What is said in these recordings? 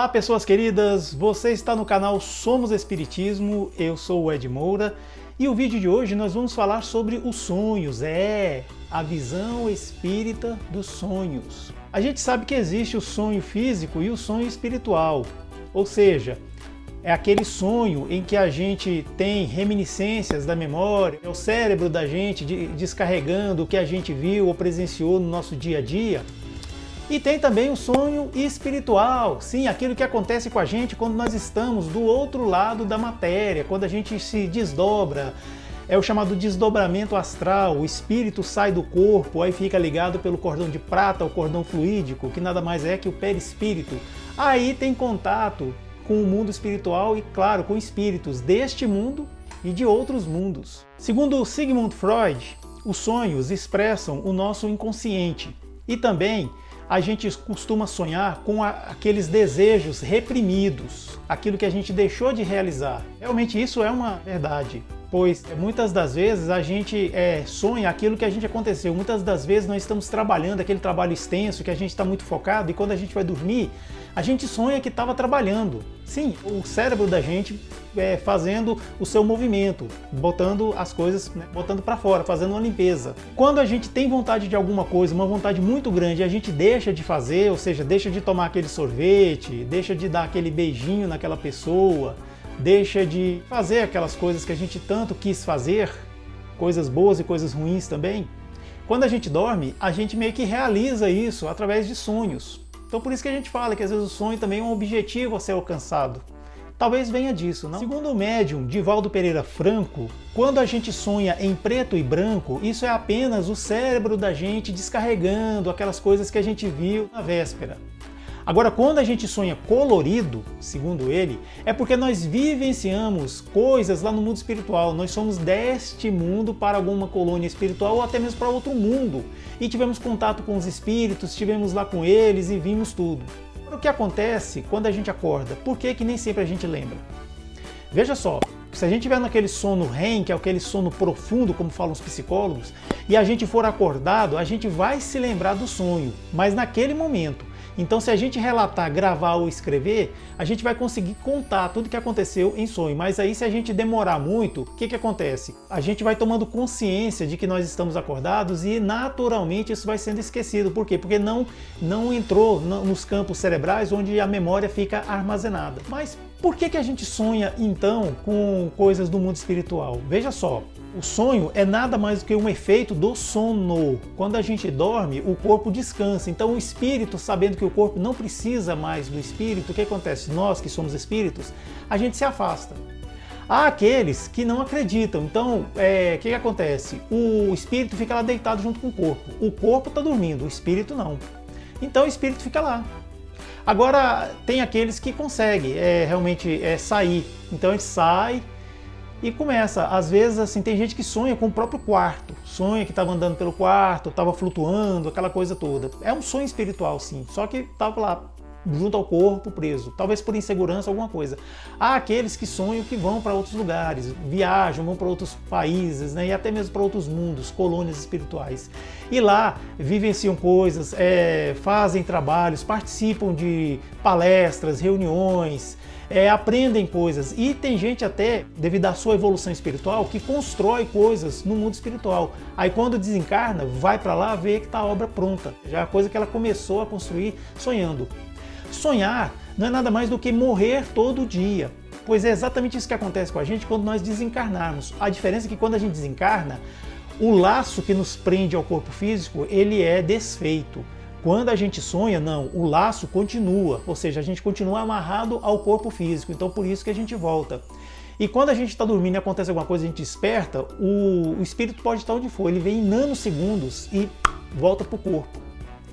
Olá pessoas queridas, você está no canal Somos Espiritismo, eu sou o Ed Moura e o vídeo de hoje nós vamos falar sobre os sonhos, a visão espírita dos sonhos. A gente sabe que existe o sonho físico e o sonho espiritual, ou seja, é aquele sonho em que a gente tem reminiscências da memória, é o cérebro da gente descarregando o que a gente viu ou presenciou no nosso dia a dia. E tem também o sonho espiritual, sim, aquilo que acontece com a gente quando nós estamos do outro lado da matéria, quando a gente se desdobra, é o chamado desdobramento astral, o espírito sai do corpo, aí fica ligado pelo cordão de prata, o cordão fluídico, que nada mais é que o perispírito. Aí tem contato com o mundo espiritual e, claro, com espíritos deste mundo e de outros mundos. Segundo Sigmund Freud, os sonhos expressam o nosso inconsciente e também a gente costuma sonhar com aqueles desejos reprimidos, aquilo que a gente deixou de realizar. Realmente isso é uma verdade, pois muitas das vezes a gente sonha aquilo que a gente aconteceu. Muitas das vezes nós estamos trabalhando aquele trabalho extenso que a gente está muito focado e quando a gente vai dormir, a gente sonha que estava trabalhando. Sim, o cérebro da gente fazendo o seu movimento, botando as coisas, botando para fora, fazendo uma limpeza. Quando a gente tem vontade de alguma coisa, uma vontade muito grande, e a gente deixa de fazer, ou seja, deixa de tomar aquele sorvete, deixa de dar aquele beijinho naquela pessoa, deixa de fazer aquelas coisas que a gente tanto quis fazer, coisas boas e coisas ruins também. Quando a gente dorme, a gente meio que realiza isso através de sonhos. Então por isso que a gente fala que às vezes o sonho também é um objetivo a ser alcançado. Talvez venha disso, não? Segundo o médium Divaldo Pereira Franco, quando a gente sonha em preto e branco, isso é apenas o cérebro da gente descarregando aquelas coisas que a gente viu na véspera. Agora, quando a gente sonha colorido, segundo ele, é porque nós vivenciamos coisas lá no mundo espiritual. Nós somos deste mundo para alguma colônia espiritual ou até mesmo para outro mundo. E tivemos contato com os espíritos, estivemos lá com eles e vimos tudo. Agora, o que acontece quando a gente acorda? Por que nem sempre a gente lembra? Veja só, se a gente estiver naquele sono REM, que é aquele sono profundo, como falam os psicólogos, e a gente for acordado, a gente vai se lembrar do sonho, mas naquele momento. Então, se a gente relatar, gravar ou escrever, a gente vai conseguir contar tudo o que aconteceu em sonho. Mas aí, se a gente demorar muito, o que acontece? A gente vai tomando consciência de que nós estamos acordados e, naturalmente, isso vai sendo esquecido. Por quê? Porque não entrou nos campos cerebrais onde a memória fica armazenada. Mas por que a gente sonha, então, com coisas do mundo espiritual? Veja só. O sonho é nada mais do que um efeito do sono. Quando a gente dorme, o corpo descansa. Então o espírito, sabendo que o corpo não precisa mais do espírito, o que acontece? Nós que somos espíritos, a gente se afasta. Há aqueles que não acreditam. Então, o que acontece? O espírito fica lá deitado junto com o corpo. O corpo está dormindo, o espírito não. Então o espírito fica lá. Agora, tem aqueles que conseguem realmente sair. Então ele sai e começa, às vezes assim, tem gente que sonha com o próprio quarto, sonha que estava andando pelo quarto, estava flutuando, aquela coisa toda. É um sonho espiritual, sim, só que estava lá, junto ao corpo, preso, talvez por insegurança, alguma coisa. Há aqueles que sonham que vão para outros lugares, viajam, vão para outros países, e até mesmo para outros mundos, colônias espirituais. E lá vivenciam coisas, fazem trabalhos, participam de palestras, reuniões, aprendem coisas. E tem gente até, devido à sua evolução espiritual, que constrói coisas no mundo espiritual. Aí quando desencarna, vai para lá ver que está a obra pronta. Já é a coisa que ela começou a construir sonhando. Sonhar não é nada mais do que morrer todo dia, pois é exatamente isso que acontece com a gente quando nós desencarnarmos. A diferença é que quando a gente desencarna, o laço que nos prende ao corpo físico, ele é desfeito. Quando a gente sonha, não, o laço continua, ou seja, a gente continua amarrado ao corpo físico, então por isso que a gente volta. E quando a gente está dormindo e acontece alguma coisa, a gente desperta, o espírito pode estar onde for, ele vem em nanosegundos e volta para o corpo.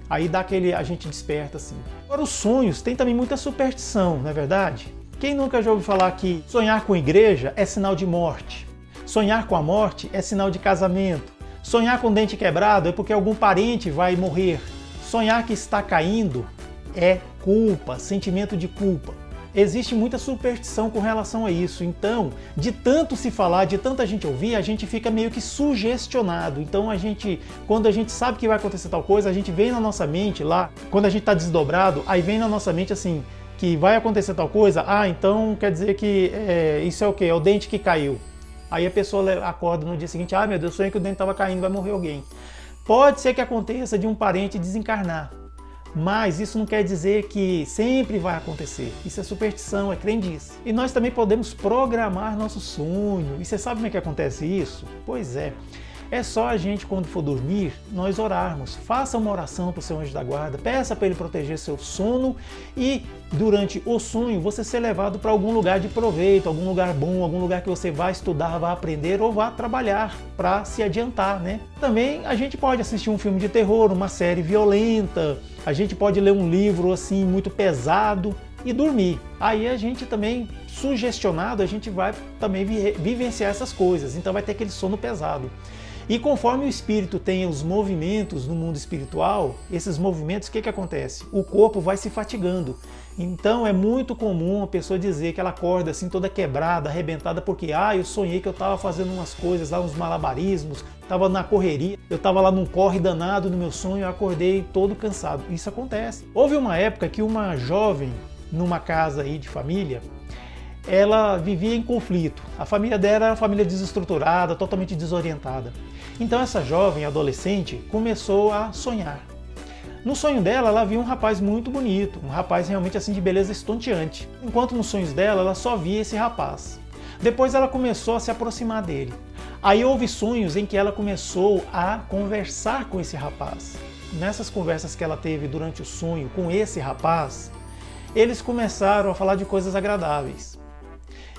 Aí a gente desperta assim. Agora os sonhos tem também muita superstição, não é verdade? Quem nunca já ouviu falar que sonhar com igreja é sinal de morte? Sonhar com a morte é sinal de casamento? Sonhar com dente quebrado é porque algum parente vai morrer? Sonhar que está caindo é culpa, sentimento de culpa. Existe muita superstição com relação a isso. Então, de tanto se falar, de tanta gente ouvir, a gente fica meio que sugestionado. Então, quando a gente sabe que vai acontecer tal coisa, a gente vem na nossa mente lá, quando a gente está desdobrado, aí vem na nossa mente assim, que vai acontecer tal coisa, então quer dizer que isso é o quê? É o dente que caiu. Aí a pessoa acorda no dia seguinte, meu Deus, sonhei que o dente estava caindo, vai morrer alguém. Pode ser que aconteça de um parente desencarnar, mas isso não quer dizer que sempre vai acontecer. Isso é superstição, é crendice. E nós também podemos programar nosso sonho. E você sabe como é que acontece isso? Pois é. É só a gente, quando for dormir, nós orarmos. Faça uma oração para o seu anjo da guarda, peça para ele proteger seu sono e, durante o sonho, você ser levado para algum lugar de proveito, algum lugar bom, algum lugar que você vai estudar, vai aprender ou vá trabalhar para se adiantar, né? Também a gente pode assistir um filme de terror, uma série violenta, a gente pode ler um livro assim muito pesado e dormir. Aí a gente também, sugestionado, a gente vai também vivenciar essas coisas, então vai ter aquele sono pesado. E conforme o espírito tem os movimentos no mundo espiritual, esses movimentos, o que acontece? O corpo vai se fatigando. Então é muito comum a pessoa dizer que ela acorda assim toda quebrada, arrebentada, porque eu sonhei que eu estava fazendo umas coisas lá, uns malabarismos, estava na correria, eu estava lá num corre danado no meu sonho, eu acordei todo cansado. Isso acontece. Houve uma época que uma jovem, numa casa aí de família, ela vivia em conflito. A família dela era uma família desestruturada, totalmente desorientada. Então essa jovem adolescente começou a sonhar. No sonho dela, ela viu um rapaz muito bonito, um rapaz realmente assim de beleza estonteante. Enquanto nos sonhos dela, ela só via esse rapaz. Depois ela começou a se aproximar dele. Aí houve sonhos em que ela começou a conversar com esse rapaz. Nessas conversas que ela teve durante o sonho com esse rapaz, eles começaram a falar de coisas agradáveis.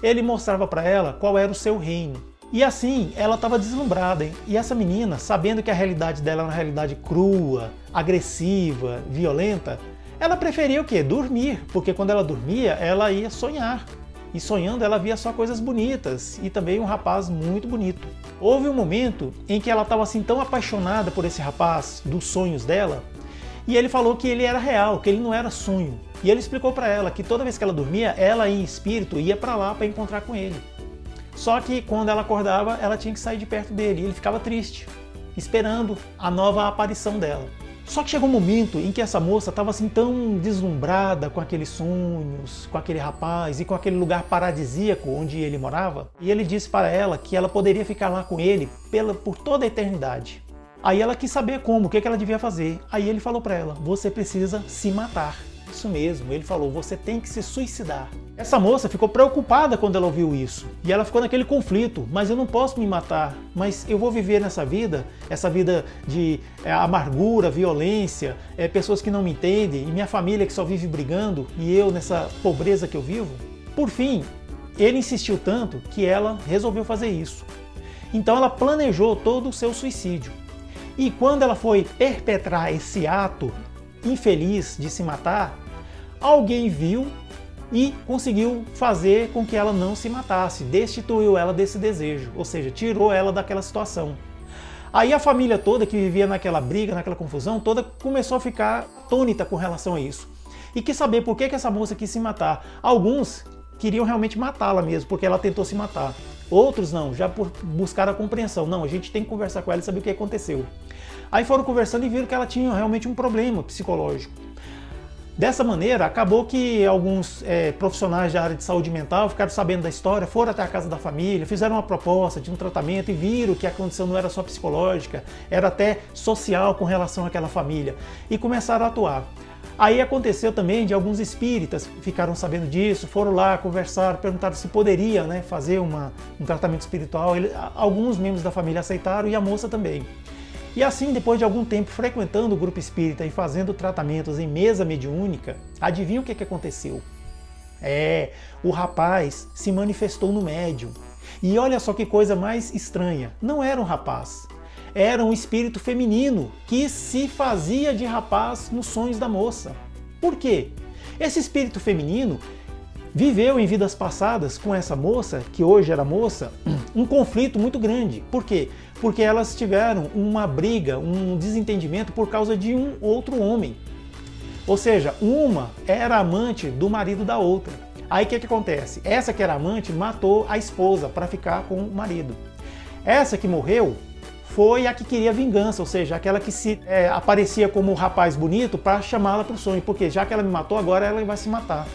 Ele mostrava para ela qual era o seu reino. E assim, ela estava deslumbrada, hein? E essa menina, sabendo que a realidade dela era uma realidade crua, agressiva, violenta, ela preferia o quê? Dormir, porque quando ela dormia, ela ia sonhar. E sonhando, ela via só coisas bonitas e também um rapaz muito bonito. Houve um momento em que ela estava assim tão apaixonada por esse rapaz, dos sonhos dela, e ele falou que ele era real, que ele não era sonho. E ele explicou para ela que toda vez que ela dormia, ela em espírito ia para lá para encontrar com ele. Só que quando ela acordava, ela tinha que sair de perto dele e ele ficava triste, esperando a nova aparição dela. Só que chegou um momento em que essa moça estava assim tão deslumbrada com aqueles sonhos, com aquele rapaz e com aquele lugar paradisíaco onde ele morava, e ele disse para ela que ela poderia ficar lá com ele por toda a eternidade. Aí ela quis saber como, o que ela devia fazer. Aí ele falou para ela, você precisa se matar. Isso mesmo, ele falou, você tem que se suicidar. Essa moça ficou preocupada quando ela ouviu isso. E ela ficou naquele conflito, mas eu não posso me matar, mas eu vou viver nessa vida, essa vida de amargura, violência, pessoas que não me entendem, e minha família que só vive brigando, e eu nessa pobreza que eu vivo. Por fim, ele insistiu tanto que ela resolveu fazer isso. Então ela planejou todo o seu suicídio. E quando ela foi perpetrar esse ato infeliz de se matar, alguém viu e conseguiu fazer com que ela não se matasse, destituiu ela desse desejo, ou seja, tirou ela daquela situação. Aí a família toda que vivia naquela briga, naquela confusão toda, começou a ficar atônita com relação a isso. E quis saber por que essa moça quis se matar. Alguns queriam realmente matá-la mesmo, porque ela tentou se matar. Outros não, já por buscar a compreensão. Não, a gente tem que conversar com ela e saber o que aconteceu. Aí foram conversando e viram que ela tinha realmente um problema psicológico. Dessa maneira, acabou que alguns profissionais da área de saúde mental ficaram sabendo da história, foram até a casa da família, fizeram uma proposta de um tratamento e viram que a condição não era só psicológica, era até social com relação àquela família, e começaram a atuar. Aí aconteceu também de alguns espíritas ficaram sabendo disso, foram lá, conversaram, perguntaram se poderia fazer um tratamento espiritual. Alguns membros da família aceitaram e a moça também. E assim, depois de algum tempo frequentando o grupo espírita e fazendo tratamentos em mesa mediúnica, adivinha o que aconteceu? O rapaz se manifestou no médium. E olha só que coisa mais estranha, não era um rapaz, era um espírito feminino que se fazia de rapaz nos sonhos da moça. Por quê? Esse espírito feminino viveu em vidas passadas com essa moça, que hoje era moça, um conflito muito grande. Por quê? Porque elas tiveram uma briga, um desentendimento por causa de um outro homem. Ou seja, uma era amante do marido da outra. Aí o que acontece? Essa que era amante matou a esposa para ficar com o marido. Essa que morreu foi a que queria vingança, ou seja, aquela que aparecia como um rapaz bonito para chamá-la para o sonho, porque já que ela me matou, agora ela vai se matar.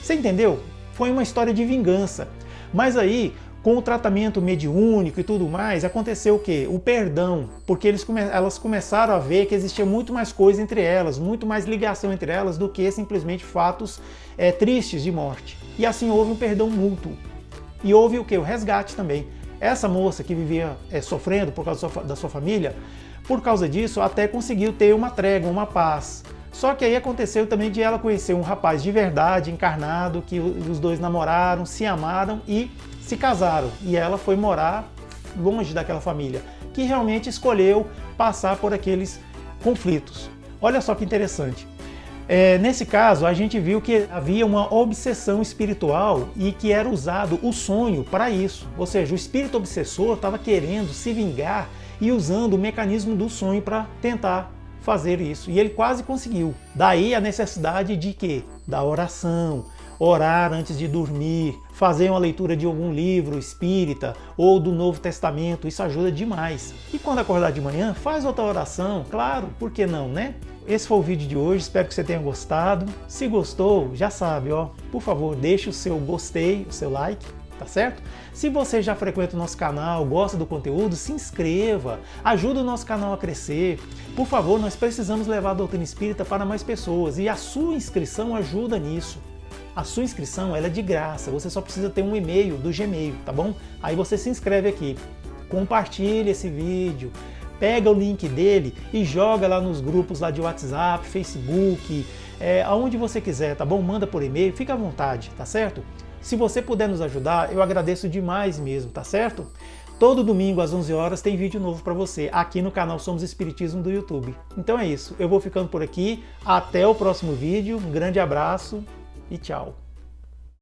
Você entendeu? Foi uma história de vingança. Mas aí, com o tratamento mediúnico e tudo mais, aconteceu o quê? O perdão, porque elas começaram a ver que existia muito mais coisa entre elas, muito mais ligação entre elas do que simplesmente fatos tristes de morte. E assim houve um perdão mútuo. E houve o quê? O resgate também. Essa moça que vivia sofrendo por causa da sua família, por causa disso, até conseguiu ter uma trégua, uma paz. Só que aí aconteceu também de ela conhecer um rapaz de verdade, encarnado, que os dois namoraram, se amaram e se casaram. E ela foi morar longe daquela família, que realmente escolheu passar por aqueles conflitos. Olha só que interessante. Nesse caso, a gente viu que havia uma obsessão espiritual e que era usado o sonho para isso. Ou seja, o espírito obsessor estava querendo se vingar e usando o mecanismo do sonho para tentar fazer isso. E ele quase conseguiu. Daí a necessidade de quê? Da oração, orar antes de dormir, fazer uma leitura de algum livro espírita ou do Novo Testamento, isso ajuda demais. E quando acordar de manhã, faz outra oração, claro, por que não, né? Esse foi o vídeo de hoje, espero que você tenha gostado. Se gostou, já sabe, ó, por favor, deixe o seu gostei, o seu like, tá certo? Se você já frequenta o nosso canal, gosta do conteúdo, se inscreva, ajuda o nosso canal a crescer. Por favor, nós precisamos levar a doutrina espírita para mais pessoas e a sua inscrição ajuda nisso. A sua inscrição ela é de graça, você só precisa ter um e-mail do Gmail, tá bom? Aí você se inscreve aqui, compartilha esse vídeo, pega o link dele e joga lá nos grupos lá de WhatsApp, Facebook, aonde você quiser, tá bom? Manda por e-mail, fica à vontade, tá certo? Se você puder nos ajudar, eu agradeço demais mesmo, tá certo? Todo domingo às 11 horas tem vídeo novo para você aqui no canal Somos Espiritismo do YouTube. Então é isso, eu vou ficando por aqui, até o próximo vídeo, um grande abraço e tchau!